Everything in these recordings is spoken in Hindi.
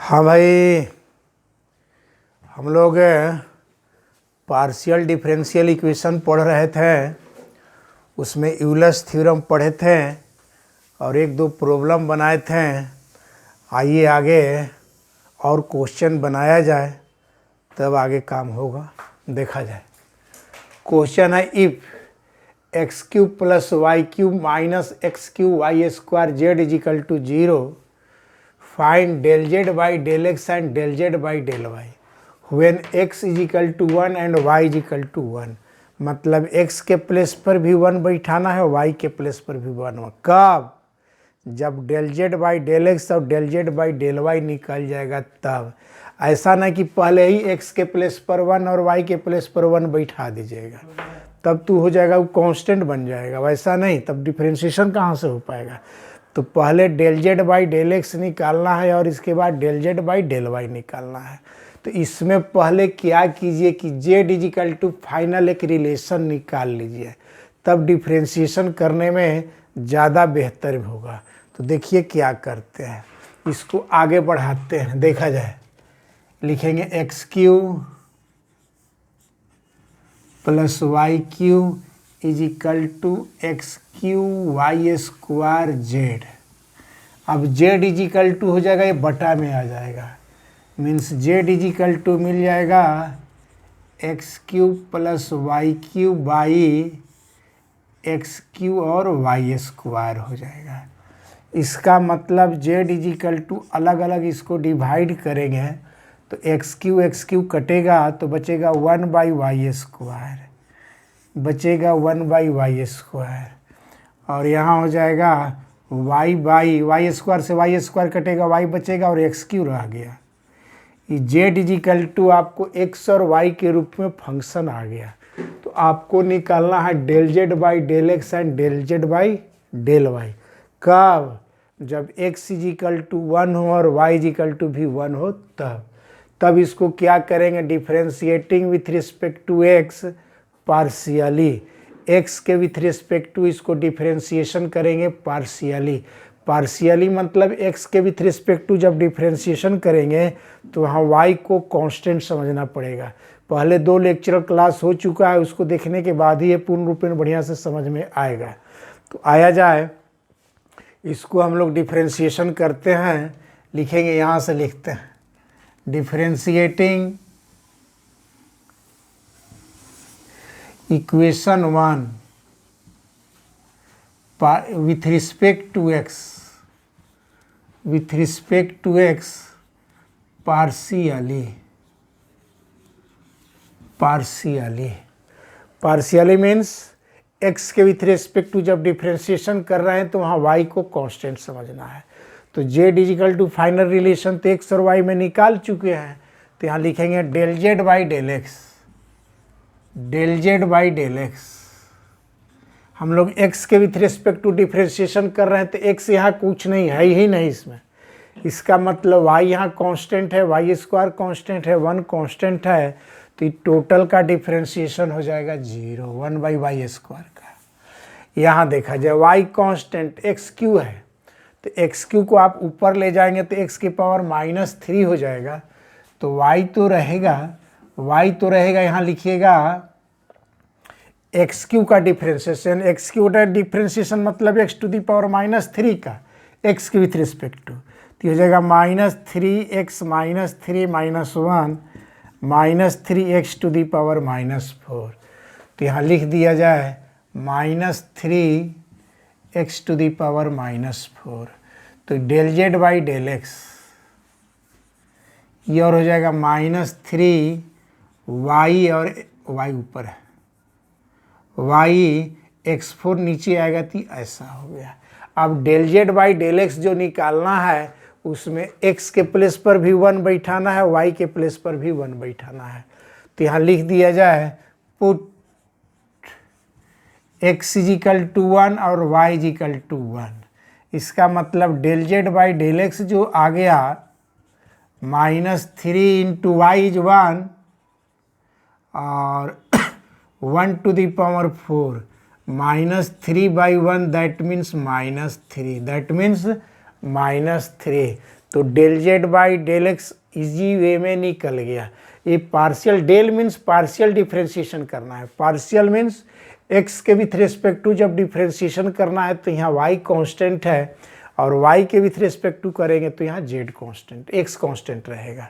हाँ भाई, हम लोग पार्शियल डिफरेंशियल इक्वेशन पढ़ रहे थे। उसमें यूलर्स थ्योरम पढ़े थे और एक दो प्रॉब्लम बनाए थे। आइए आगे और क्वेश्चन बनाया जाए, तब आगे काम होगा, देखा जाए। क्वेश्चन है, if X cube plus Y cube minus X cube Y square Z is equal to 0, find del Z by del X and del Z by del Y when X is equal to 1 and Y is equal to 1। मतलब x के प्लेस पर भी 1 बैठाना है, y के प्लेस पर भी 1। कब? जब del Z by del x और del Z by del y निकल जाएगा तब। ऐसा ना कि पहले ही x के प्लेस पर 1 और y के प्लेस पर 1 बैठा दीजिएगा, तब तो हो जाएगा, वो कांस्टेंट बन जाएगा। वैसा नहीं, तब डिफरेंशिएशन कहाँ से हो पाएगा। तो पहले del Z by del X निकालना है और इसके बाद del Z by del Y निकालना है। तो इसमें पहले क्या कीजिए कि Z is equal to final एक रिलेशन निकाल लीजिए, तब डिफरेंशिएशन करने में ज़्यादा बेहतर होगा। तो देखिए क्या करते हैं, इसको आगे बढ़ाते हैं, देखा जाए। लिखेंगे x cube plus y cube is equal to x cube y square z. अब जेड इज इक्वल टू हो जाएगा, ये बटा में आ जाएगा, means z is equal to मिल जाएगा x cube plus Y cube by x cube और वाई स्क्वायर हो जाएगा। इसका मतलब जेड इज इक्वल टू अलग अलग इसको डिवाइड करेंगे तो एक्स क्यू कटेगा तो बचेगा 1 बाई वाई स्क्वायर, बचेगा 1 बाई वाई स्क्वायर। और यहाँ हो जाएगा वाई बाई वाई स्क्वायर से वाई स्क्वायर कटेगा, वाई बचेगा और एक्स क्यू रह गया। जेड इज इक्वल टू आपको एक्स और वाई के रूप में फंक्शन आ गया। तो आपको निकालना है del Z by del X and del Z by del Y. कब? जब एक्स इज इक्वल टू 1 हो और वाई इज इक्वल टू भी 1 हो तब इसको क्या करेंगे, differentiating with respect to x partially, X के विथ रिस्पेक्ट टू इसको डिफरेंशिएशन करेंगे पार्शियली। पार्शियली मतलब एक्स के विथ रिस्पेक्ट टू जब डिफरेंशिएशन करेंगे तो वहाँ वाई को कांस्टेंट समझना पड़ेगा। पहले 2 लेक्चर क्लास हो चुका है, उसको देखने के बाद ही ये पूर्ण रूप में बढ़िया से समझ में आएगा। तो आया जाए, इसको हम लोग डिफरेंशिएशन करते हैं। लिखेंगे, यहाँ से लिखते हैं, differentiating equation 1 with respect to x partially means x के विथ रिस्पेक्ट टू जब डिफरेंशिएशन कर रहे हैं तो वहाँ y को कांस्टेंट समझना है। तो z is equal to final relation तो x और y में निकाल चुके हैं, तो यहाँ लिखेंगे del Z by del X, del Z by del X. हम लोग x के विथ रिस्पेक्ट टू डिफरेंशिएशन कर रहे हैं तो x यहाँ कुछ नहीं है ही नहीं इसमें। इसका मतलब y यहाँ कांस्टेंट है, वाई स्क्वायर कांस्टेंट है, 1 कांस्टेंट है, तो टोटल का डिफरेंशिएशन हो जाएगा 0, 1 बाई वाई स्क्वायर का। यहाँ देखा जाए y कांस्टेंट एक्स क्यू है, तो एक्स क्यू को आप ऊपर ले जाएंगे तो x की पावर -3 हो जाएगा। तो y तो रहेगा, यहाँ लिखिएगा एक्स क्यू का डिफरेंशिएशन, एक्स क्यू का डिफरेंशिएशन मतलब एक्स टू दी पावर -3 का एक्स के विथ रिस्पेक्ट टू, तो हो जाएगा -3x -3 -1 -3x to the power -4। तो यहाँ लिख दिया जाए -3x टू दी पावर -4। तो del Z by del X ये और हो जाएगा -3 y और y ऊपर है, y x4 नीचे आएगा तो ऐसा हो गया। अब del Z by del X जो निकालना है उसमें x के प्लेस पर भी 1 बैठाना है, y के प्लेस पर भी 1 बैठाना है। तो यहाँ लिख दिया जाए put x is equal to 1 और y इज इक्वल टू 1। इसका मतलब del Z by del X जो आ गया -3 इंटू वाई इज 1 और 1 to the power 4 -3 by 1 that means -3, that means -3। तो del Z by del X easy way में निकल गया। ये partial, del means partial differentiation करना है, पार्शियल मीन्स एक्स के विथ रिस्पेक्ट टू जब डिफ्रेंशिएशन करना है तो यहाँ वाई कांस्टेंट है, और वाई के विथ रिस्पेक्ट टू करेंगे तो यहाँ जेड कांस्टेंट, एक्स कांस्टेंट रहेगा।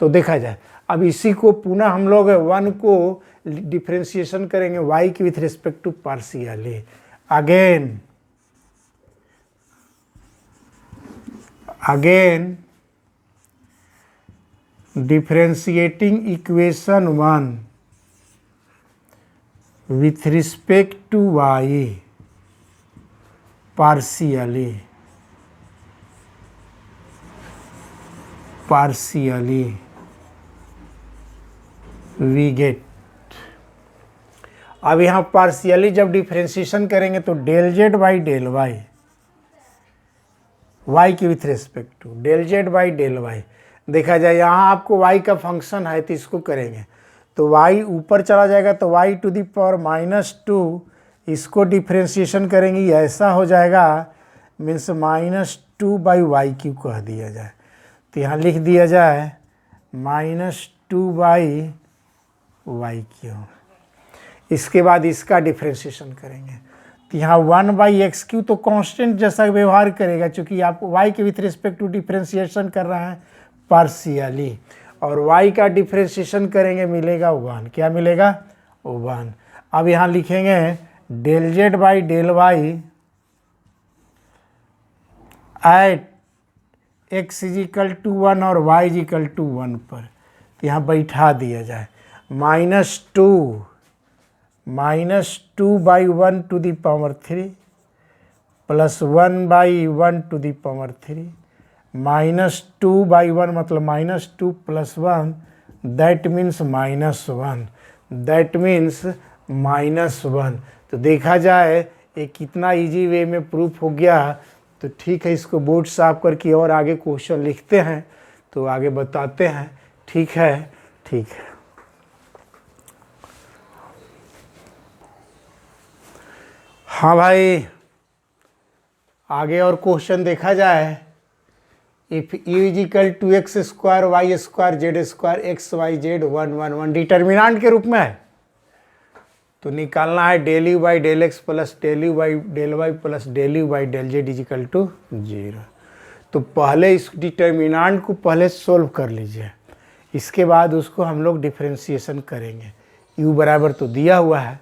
तो देखा जाए, अब इसी को पुनः हम लोग 1 को डिफ्रेंशिएशन करेंगे वाई के with respect to partially. Again differentiating equation 1 with respect to y partially we get। अब यहाँ पार्शियली जब डिफ्रेंशिएशन करेंगे तो del Z by del y, y के with respect to del Z by del y. देखा जाए यहाँ आपको वाई का फंक्शन है तो इसको करेंगे तो y ऊपर चला जाएगा तो y टू दी पावर -2, इसको डिफ्रेंशिएशन करेंगे ऐसा हो जाएगा, मीन्स -2/y³ कह दिया जाए। तो यहाँ लिख दिया जाए -2/y³। इसके बाद इसका डिफ्रेंशिएशन करेंगे तो यहाँ 1/x³ तो कांस्टेंट जैसा व्यवहार करेगा, चूँकि आप y के विथ रिस्पेक्ट टू डिफ्रेंशिएशन कर रहे हैं पार्शियली, और y का डिफ्रेंशिएशन करेंगे मिलेगा 1। क्या मिलेगा? 1। अब यहाँ लिखेंगे del Z by del Y at x = 1 और y = 1 पर, तो यहाँ बैठा दिया जाए -2/1 to the power 3 plus 1/1 to the power 3 -2/1 मतलब -2 plus 1 that means -1, that means -1। तो देखा जाए ये कितना इजी वे में प्रूफ हो गया। तो ठीक है, इसको बोर्ड साफ करके और आगे क्वेश्चन लिखते हैं तो आगे बताते हैं। ठीक है, ठीक है। हाँ भाई, आगे और क्वेश्चन देखा जाए। If u = 2x² y² z² x y z 1 1 1 determinant के रूप में है तो निकालना है del u by del x plus del u by del Y plus del u by del Z = 0। तो पहले इस डिटर्मिनेंट को पहले सोल्व कर लीजिए, इसके बाद उसको हम लोग डिफ्रेंशिएशन करेंगे। u बराबर तो दिया हुआ है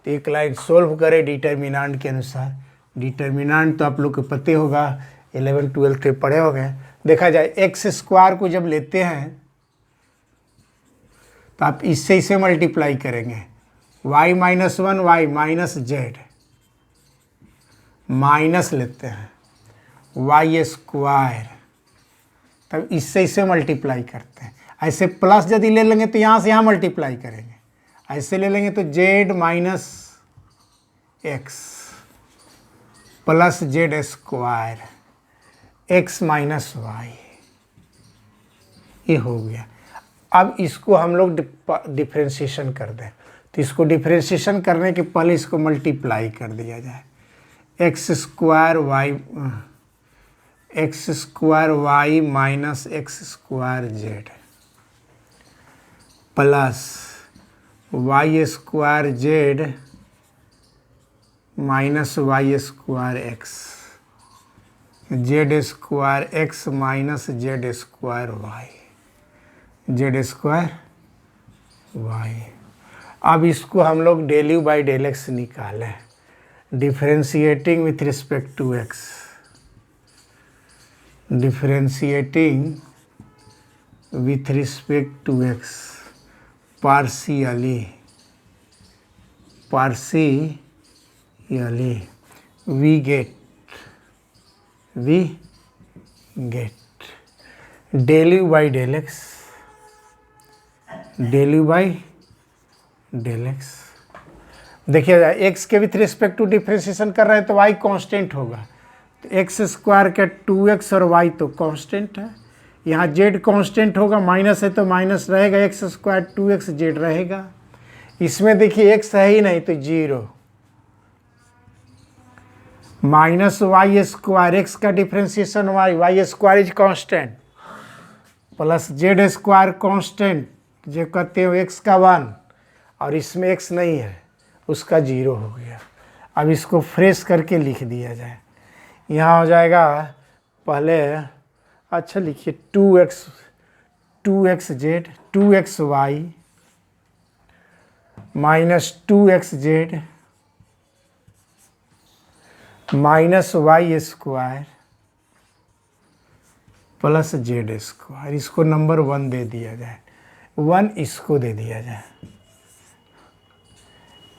तो एक लाइन सोल्व करें डिटर्मिनेंट के अनुसार। डिटर्मिनेंट तो आप लोग को पता होगा, 11-12 के पढ़े हो गए। देखा जाए x² को जब लेते हैं तो आप इससे इसे मल्टीप्लाई करेंगे, y - 1 y - z माइनस लेते हैं y², तब इससे इसे मल्टीप्लाई करते हैं। ऐसे प्लस यदि ले लेंगे तो यहाँ से यहाँ मल्टीप्लाई करेंगे, ऐसे ले लेंगे तो z - x plus z² x - y, ये हो गया। अब इसको हम लोग डिफ्रेंशिएशन कर दें तो इसको डिफ्रेंशिएशन करने के पहले इसको मल्टीप्लाई कर दिया जाए। x² y minus x² z plus y² z minus y² x z² x minus z² y। अब इसको हम लोग del u by del x निकालें, differentiating with respect to x, differentiating with respect to x partially we get del u by del x, del u by del x। देखिए x के विथ रिस्पेक्ट टू डिफ्रेंशिएशन कर रहे हैं तो y कांस्टेंट होगा, तो x² का 2x और y तो कांस्टेंट है। यहाँ z कांस्टेंट होगा, माइनस है तो माइनस रहेगा, x² 2x z रहेगा। इसमें देखिए x है ही नहीं तो 0, माइनस वाई स्क्वायर, एक्स का differentiation Y, Y square is constant, plus Z square constant, जो कहते हो एक्स का 1 और इसमें एक्स नहीं है उसका 0 हो गया। अब इसको फ्रेश करके लिख दिया जाए। यहाँ हो जाएगा पहले, अच्छा लिखिए 2x Z 2xy minus 2x Z minus Y square plus Z square, इसको नंबर 1 दे दिया जाए, 1 इसको दे दिया जाए,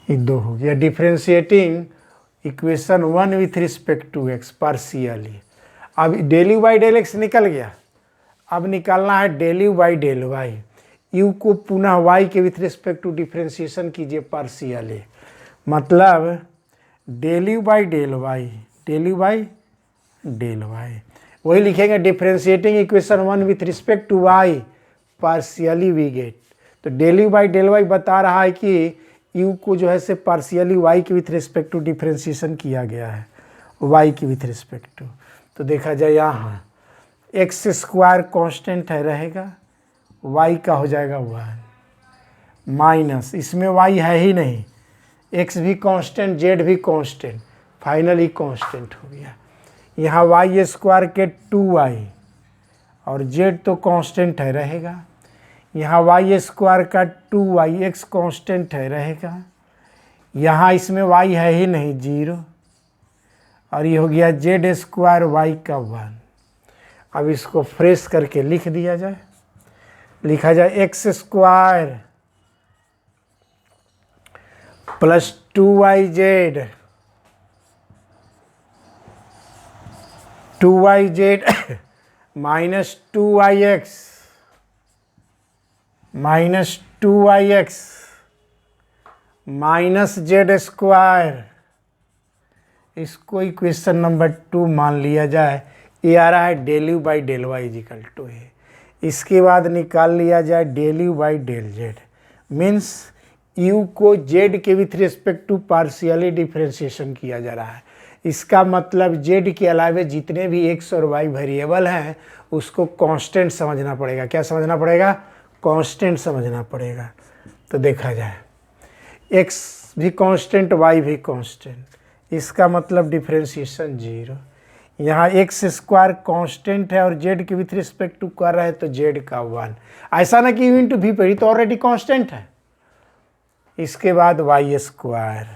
ये 2 हो गया। Differentiating equation 1 with respect to x partially. अब del you by del x निकल गया, अब निकालना है del you by del y. U को पुनः वाई के विथ रिस्पेक्ट टू डिफ्रेंशिएशन कीजिए पार्शियली, मतलब del you by del Y, del you by del y, वही लिखेंगे differentiating equation 1 with respect to y partially we get. तो del you by del y बता रहा है कि यू को जो है से पार्शियली वाई के विथ रिस्पेक्ट टू डिफ्रेंशिएशन किया गया है, वाई के विथ रिस्पेक्ट टू। तो देखा जाए यहाँ एक्स स्क्वायर कांस्टेंट है रहेगा, वाई का हो जाएगा 1 माइनस, इसमें वाई है ही नहीं, एक्स भी कांस्टेंट जेड भी कांस्टेंट, फाइनली कांस्टेंट हो गया। यहाँ वाई स्क्वायर के 2y और जेड तो कांस्टेंट है रहेगा, यहाँ वाई स्क्वायर का 2y एक्स कांस्टेंट है रहेगा, यहाँ इसमें y है ही नहीं 0 और ये हो गया जेड स्क्वायर वाई का 1। अब इसको फ्रेश करके लिख दिया जाए, लिखा जाए X square plus 2yz 2yz minus 2yx minus 2yx minus Z square, इसको इक्वेशन नंबर 2 मान लिया जाए। ये आ रहा है del you by del Y is equal to है। इसके बाद निकाल लिया जाए del you by del Z, means U को जेड के with respect to partially differentiation किया जा रहा है। इसका मतलब जेड के अलावे जितने भी एक्स और वाई वेरिएबल हैं उसको कांस्टेंट समझना पड़ेगा। क्या समझना पड़ेगा? कांस्टेंट समझना पड़ेगा। तो देखा जाए एक्स भी कांस्टेंट वाई भी कांस्टेंट, इसका मतलब डिफ्रेंशिएशन 0। यहाँ एक्स स्क्वायर कांस्टेंट है और जेड के विथ रिस्पेक्ट टू कर रहा है तो जेड का 1, ऐसा ना कि यू इंटू भी पर, तो ऑलरेडी कांस्टेंट है। इसके बाद वाई स्क्वायर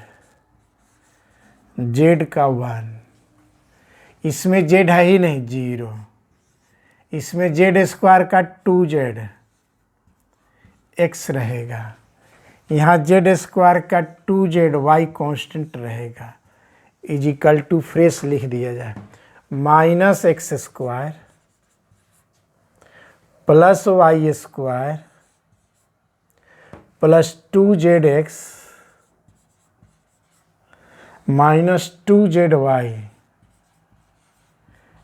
जेड का 1, इसमें जेड है ही नहीं 0, इसमें जेड स्क्वायर का 2z एक्स रहेगा, यहाँ जेड स्क्वायर का 2z वाई कांस्टेंट रहेगा, इजिकल टू फ्रेश लिख दिया जाए minus X square plus Y square plus 2zx minus 2zy,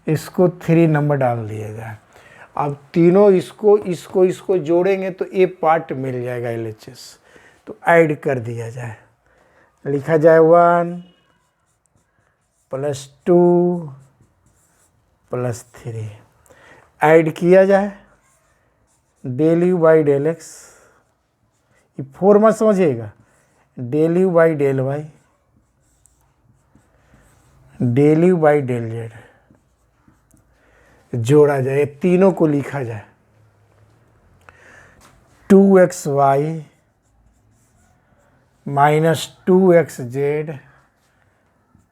इसको 3 नंबर डाल दिया जाए। अब तीनों इसको जोड़ेंगे तो ए पार्ट मिल जाएगा LHS, तो ऐड कर दिया जाए, लिखा जाए 1 प्लस 2 प्लस 3, ऐड किया जाए del you by del X, ये 4 मत समझिएगा, del you by del Y del you by del Z, जोड़ा जाए, तीनों को लिखा जाए 2xy minus 2xz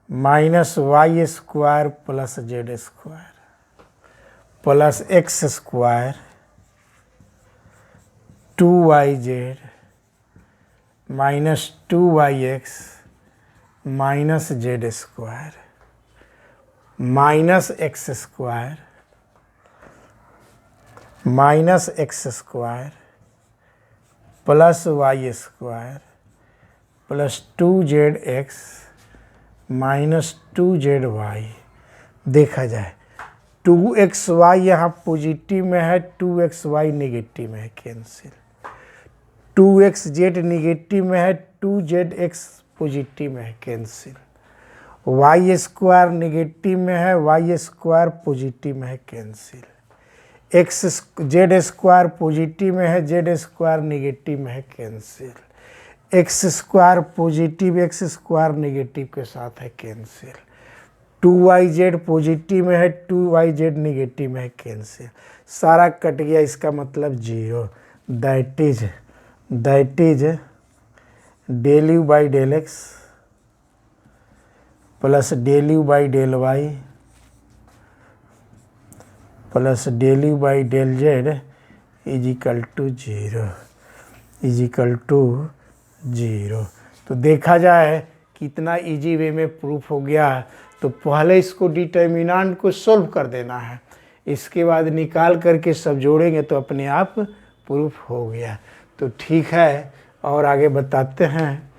minus Y square plus Z square plus X square 2yz minus 2yx minus Z square minus X square minus X square plus Y square plus 2zx minus 2zy। देखा जाए 2xy यहाँ पॉजिटिव में है, 2xy नेगेटिव में है, कैंसिल। 2xz नेगेटिव में है, 2zx पॉजिटिव में है, कैंसिल। वाई स्क्वायर निगेटिव में है, वाई स्क्वायर पॉजिटिव में है, cancel. X Z square positive में है, जेड स्क्वायर निगेटिव में है, cancel. X square positive x square negative के साथ है, कैंसिल। 2yz पॉजिटिव में है, 2yz निगेटिव में है, कैंसिल। सारा कट गया, इसका मतलब zero. That is del you by del x plus del you by del Y plus del you by del Z is equal to zero. तो देखा जाए कितना इजी वे में प्रूफ हो गया। तो पहले इसको डिटर्मिनेंट को सोल्व कर देना है, इसके बाद निकाल करके सब जोड़ेंगे तो अपने आप प्रूफ हो गया। तो ठीक है, और आगे बताते हैं।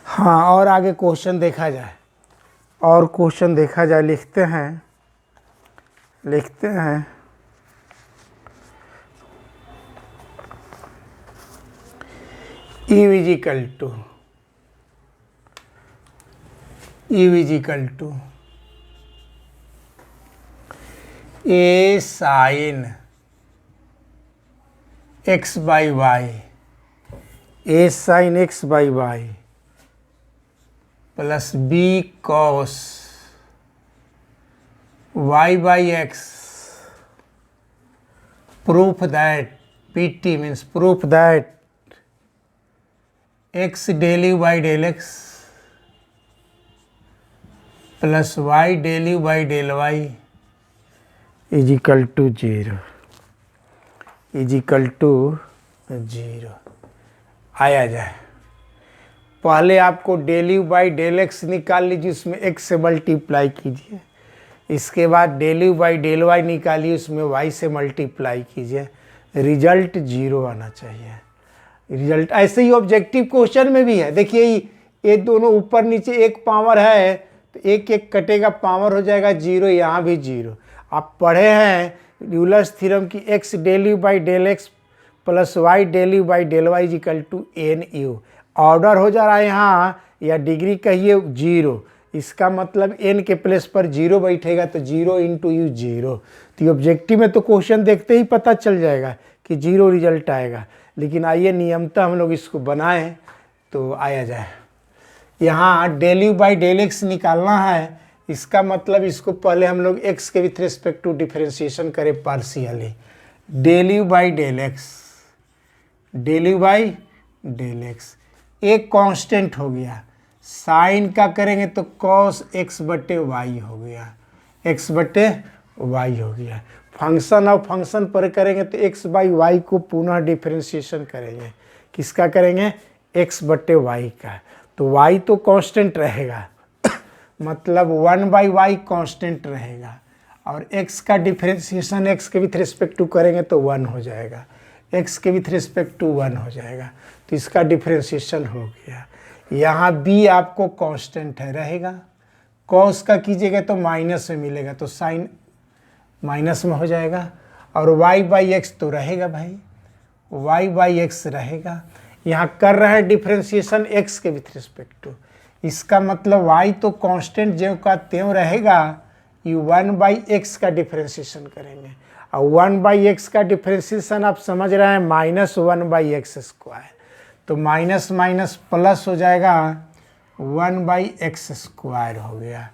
हाँ, और आगे क्वेश्चन देखा जाए, लिखते हैं u is equal to a sine x by Y plus b cos y by X. Proof that PT means proof that x del you by del x plus y del you by del Y is equal to zero. आया जाए, पहले आपको del you by del X निकाल लीजिए, उसमें x से मल्टीप्लाई कीजिए। इसके बाद del you by del Y निकालिए, उसमें y से मल्टीप्लाई कीजिए। रिजल्ट जीरो आना चाहिए। रिजल्ट ऐसे ही ऑब्जेक्टिव क्वेश्चन में भी है। देखिए ये दोनों ऊपर नीचे एक पावर है, तो एक एक कटेगा, पावर हो जाएगा जीरो। यहाँ भी जीरो। आप पढ़े हैं यूलर्स थ्योरम की x del you by del x plus y del you by del Y equal to N U. Order हो जा रहा है यहाँ, या डिग्री कहिए जीरो, इसका मतलब n के प्लेस पर जीरो बैठेगा, तो जीरो इंटू यू जीरो। तो ऑब्जेक्टिव में तो क्वेश्चन देखते ही पता चल जाएगा कि जीरो रिजल्ट आएगा। लेकिन आइए नियमतः हम लोग इसको बनाएं तो आया जाए। यहाँ del you by del X निकालना है, इसका मतलब इसको पहले हम लोग x के विथ रिस्पेक्ट टू डिफरेंशिएशन करें partially. Del you by del X एक कांस्टेंट हो गया। साइन का करेंगे तो cos x बटे वाई हो गया। फंक्शन और फंक्शन पर करेंगे तो x बाई वाई को पुनः डिफरेंशिएशन करेंगे। किसका करेंगे? x बटे वाई का। तो y तो कांस्टेंट रहेगा मतलब 1 बाई वाई कांस्टेंट रहेगा, और x का डिफरेंशिएशन x के विथ रिस्पेक्ट टू करेंगे तो 1 हो जाएगा, x के विथ रिस्पेक्ट टू 1 हो जाएगा। तो इसका डिफरेंशिएशन हो गया। यहाँ b आपको कांस्टेंट है रहेगा, cos का कीजिएगा तो माइनस में मिलेगा, तो साइन माइनस में हो जाएगा, और y बाई एक्स तो रहेगा भाई, y बाई एक्स रहेगा। यहाँ कर रहे हैं डिफरेंशिएशन x के विथ रिस्पेक्ट टू, इसका मतलब y तो कांस्टेंट ज्यों का त्यों रहेगा। ये 1 बाई एक्स का डिफरेंशिएशन करेंगे, और 1 बाई एक्स का डिफरेंशिएशन आप समझ रहे हैं -1 बाई एक्स स्क्वायर, तो माइनस माइनस प्लस हो जाएगा 1 बाई एक्स स्क्वायर हो गया,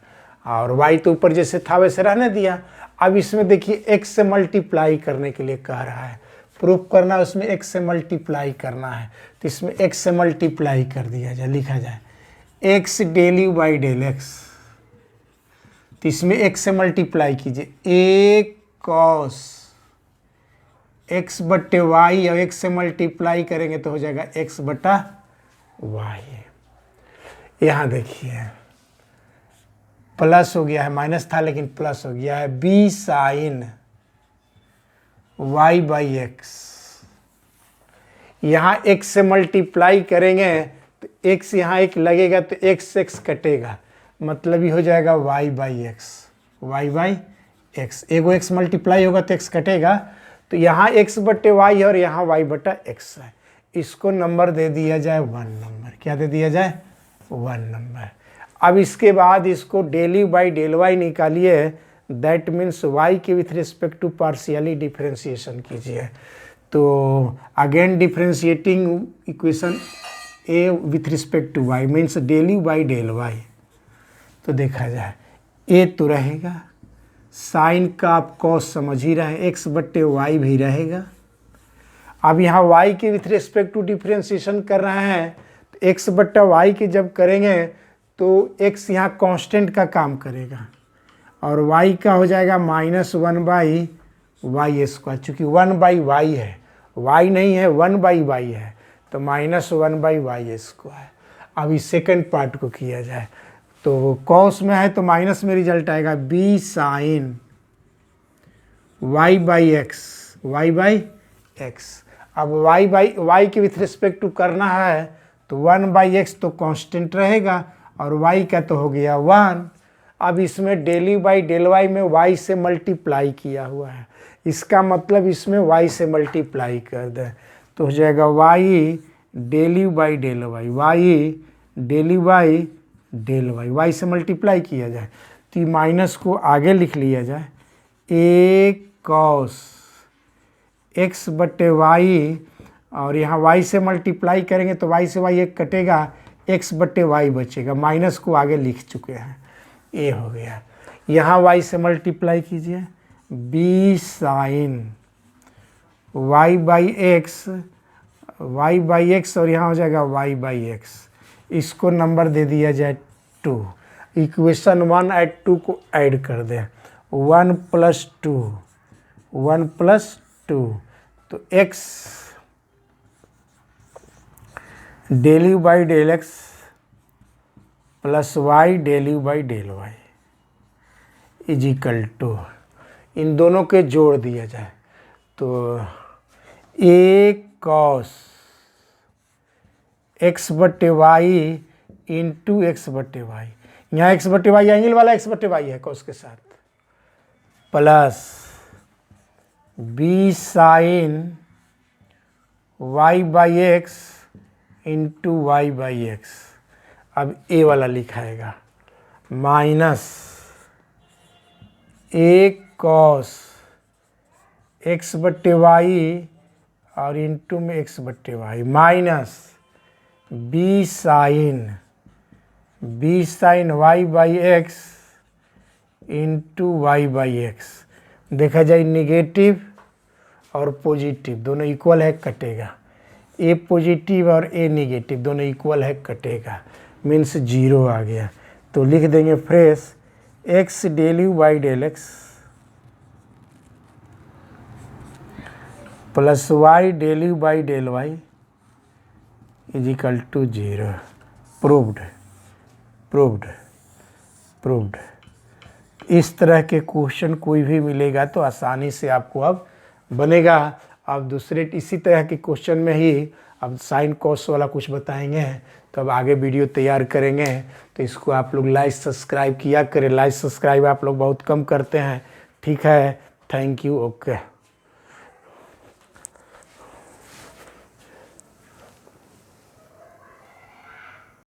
और y तो ऊपर जैसे था वैसे रहने दिया। अब इसमें देखिए x से मल्टीप्लाई करने के लिए कह रहा है, प्रूफ करना है उसमें x से मल्टीप्लाई करना है, तो इसमें x से मल्टीप्लाई कर दिया जाए, लिखा जाए x del you by del X, तो इसमें x से मल्टीप्लाई कीजिए, a cos x बटे वाई, और x से मल्टीप्लाई करेंगे तो हो जाएगा x बटा वाई। यहाँ देखिए प्लस हो गया है, माइनस था लेकिन प्लस हो गया है, b sine y by X. यहाँ x से मल्टीप्लाई करेंगे तो x यहाँ एक लगेगा, तो x कटेगा, मतलब ये हो जाएगा y by X. Y by X, एगो एक्स मल्टीप्लाई होगा तो एक्स कटेगा, तो यहाँ एक्स बटे वाई और यहाँ वाई बटा एक्स है। इसको नंबर दे दिया जाए 1 नंबर। क्या दे दिया जाए? 1 नंबर। अब इसके बाद इसको del you by del Y निकालिए, दैट मीन्स वाई के with respect to partially differentiation कीजिए। तो again differentiating equation A with respect to Y means del you by del Y. तो देखा जाए ए तो रहेगा, साइन का आप कॉस समझ ही रहे, एक्स बट्टे वाई भी रहेगा। अब यहाँ y के विथ रिस्पेक्ट टू डिफ्रेंशिएशन कर रहे हैं, तो एक्स बट्टा वाई के जब करेंगे तो x यहाँ कांस्टेंट का काम करेगा और y का हो जाएगा -1 बाई वाई स्क्वायर, चूँकि 1 बाई वाई है, y नहीं है 1 बाई वाई है, तो -1 बाई वाई स्क्वायर। अब इस सेकंड पार्ट को किया जाए तो कॉस में है तो माइनस में रिजल्ट आएगा b sine y by X, Y by x. अब y के विथ रिस्पेक्ट टू करना है तो 1 बाई एक्स तो कांस्टेंट रहेगा और y का तो हो गया 1। अब इसमें del you by del Y में y से मल्टीप्लाई किया हुआ है, इसका मतलब इसमें y से मल्टीप्लाई कर दें तो हो जाएगा y del you by del Y, y del you by del Y, y से मल्टीप्लाई किया जाए तो ये माइनस को आगे लिख लिया जाए, a कॉस एक्स बटे वाई और यहाँ y से मल्टीप्लाई करेंगे तो y से y एक कटेगा, x बटे वाई बचेगा, माइनस को आगे लिख चुके हैं, ए हो गया। यहाँ y से मल्टीप्लाई कीजिए b sine y by X और यहाँ हो जाएगा y बाई एक्स। इसको नंबर दे दिया जाए 2। इक्वेशन 1 और 2 को ऐड कर दें, 1 प्लस 2 तो x del you by del x plus y del you by del Y is equal to, इन दोनों के जोड़ दिया जाए तो a कॉस एक्स बटे वाई इंटू एक्स बटे वाई, यहाँ एक्स बटे वाई एंगल वाला एक्स बटे वाई है कॉस के साथ, plus b sine Y by x into Y by x. अब a वाला लिखाएगा माइनस a कॉस एक्स बट्टे वाई और इंटू में एक्स बट्टे Y minus b sine Y by x into Y by X. देखा जाए निगेटिव और पॉजिटिव दोनों इक्वल है, कटेगा, a पॉजिटिव और a निगेटिव दोनों इक्वल है, कटेगा, मीन्स 0 आ गया। तो लिख देंगे fresh x del you by del x plus y del you by del Y is equal to 0। Proved. इस तरह के क्वेश्चन कोई भी मिलेगा तो आसानी से आपको अब बनेगा। अब दूसरे इसी तरह के क्वेश्चन में ही अब साइन कॉस वाला कुछ बताएंगे, तो अब आगे वीडियो तैयार करेंगे। तो इसको आप लोग लाइक सब्सक्राइब किया करें, लाइक सब्सक्राइब आप लोग बहुत कम करते हैं, ठीक है, थैंक यू, ओके।